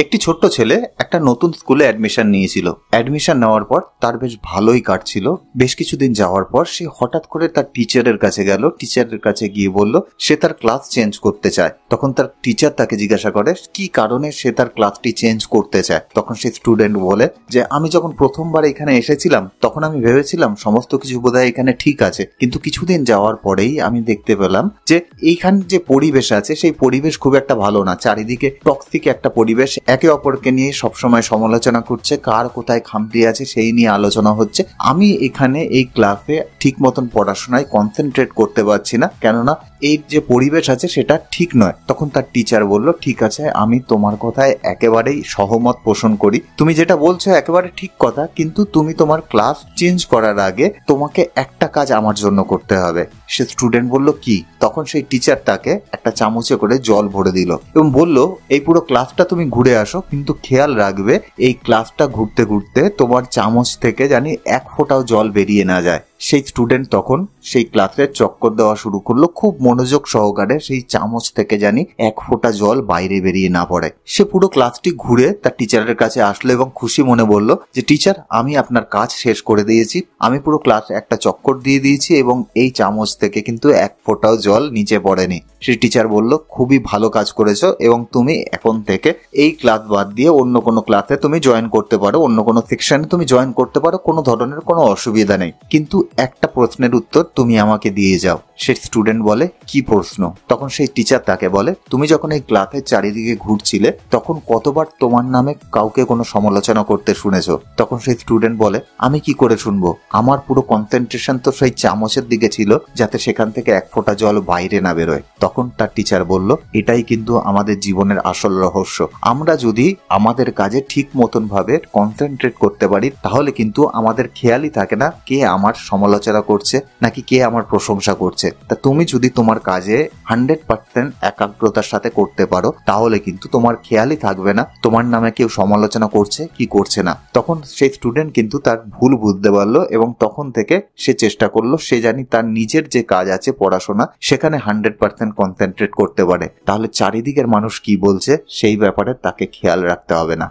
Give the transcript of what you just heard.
একটি ছোট্ট ছেলে একটা নতুন স্কুলে অ্যাডমিশন নিয়েছিল। অ্যাডমিশন নেওয়ার পর তার বেশ ভালোই কাটছিল। বেশ কিছুদিন যাওয়ার পর সে হঠাৎ করে তার টিচারের কাছে গেল। টিচারের কাছে গিয়ে বলল সে তার ক্লাস চেঞ্জ করতে চায়। তখন তার টিচার তাকে জিজ্ঞাসা করে কি কারণে সে তার ক্লাসটি চেঞ্জ করতে চায়। তখন সেই স্টুডেন্ট বলে যে আমি যখন প্রথমবার এখানে এসেছিলাম তখন আমি ভেবেছিলাম সমস্ত কিছু বোধহয় এখানে ঠিক আছে, কিন্তু কিছুদিন যাওয়ার পরেই আমি দেখতে পেলাম যে এইখান যে পরিবেশ আছে সেই পরিবেশ খুব একটা ভালো না। চারিদিকে টক্সিক একটা পরিবেশ, একে অপরকে নিয়ে সবসময় সমালোচনা করছে, কার কোথায় খামতি আছে সেই নিয়ে আলোচনা হচ্ছে। আমি এখানে এই ক্লাসে ঠিক মতন পড়াশোনায় কনসেন্ট্রেট করতে পারছি না, কেননা এই যে পরিবেশ আছে সেটা ঠিক নয়। তখন তার টিচার বলল ঠিক আছে, আমি তোমার কথায় একেবারেই সহমত পোষণ করি, তুমি যেটা বলছো একেবারে ঠিক কথা, কিন্তু তুমি তোমার ক্লাস চেঞ্জ করার আগে তোমাকে একটা কাজ আমার জন্য করতে হবে। সে স্টুডেন্ট বলল কি? তখন সেই টিচার তাকে একটা চামচে করে জল ভরে দিল এবং বলল এই পুরো ক্লাসটা তুমি ঘুরে আসো, কিন্তু খেয়াল রাখবে এই ক্লাসটা ঘুরতে ঘুরতে তোমার চামচ থেকে জানি এক ফোঁটাও জল বেরিয়ে না যায়। সেই স্টুডেন্ট তখন সেই ক্লাসের চক্কর দেওয়া শুরু করলো, খুব মনোযোগ সহকারে সেই চামচ থেকে জানি এক ফোঁটা জল বাইরে বেরিয়ে না পড়ে। সে পুরো ক্লাসটি ঘুরে তার টিচারের কাছে আসলো এবং খুশি মনে বলল যে টিচার, আমি আপনার কাজ শেষ করে দিয়েছি, আমি পুরো ক্লাস একটা চক্কর দিয়ে দিয়েছি এবং এই চামচ থেকে কিন্তু এক ফোঁটাও জল নিচে পড়েনি। সেই টিচার বলল খুবই ভালো কাজ করেছো এবং তুমি এখন থেকে এই ক্লাস বাদ দিয়ে অন্য কোনো ক্লাসে তুমি জয়েন করতে পারো, অন্য কোনো সেকশনে তুমি জয়েন করতে পারো, কোনো ধরনের কোনো অসুবিধা নেই, কিন্তু একটা প্রশ্নের উত্তর তুমি আমাকে দিয়ে যাও। সেই স্টুডেন্ট বলে কি প্রশ্ন? তখন সেই টিচার তাকে বলে তুমি যখন এই ক্লাসের চারিদিকে ঘুরছিলে তখন কতবার তোমার নামে কাউকে কোনো সমালোচনা করতে শুনেছো? তখন সেই স্টুডেন্ট বলে আমি কি করে শুনবো, আমার পুরো কনসেন্ট্রেশন তো সেই চামচের দিকে ছিল যাতে সেখান থেকে এক ফোঁটা জল বাইরে না বেরোয়। তখন তার টিচার বলল এটাই কিন্তু আমাদের জীবনের আসল রহস্য, আমরা যদি আমাদের কাজে ঠিক মতন ভাবে কনসেন্ট্রেট করতে পারি তাহলে কিন্তু আমাদের খেয়ালই থাকে না কে আমার সমালোচনা করছে নাকি কে আমার প্রশংসা করছে। তা তুমি যদি তোমার কাজে 100% একাগ্রতার সাথে করতে পারো তাহলে কিন্তু তোমার খেয়ালই থাকবে না তোমার নামে কেউ সমালোচনা করছে কি করছে না। তখন সেই স্টুডেন্ট কিন্তু তার ভুল বুঝতে পারলো এবং তখন থেকে সে চেষ্টা করলো সে জানি তার নিজের যে কাজ আছে পড়াশোনা সেখানে 100% কনসেন্ট্রেট করতে পারে, তাহলে চারিদিকের মানুষ কি বলছে সেই ব্যাপারে তাকে খেয়াল রাখতে হবে না।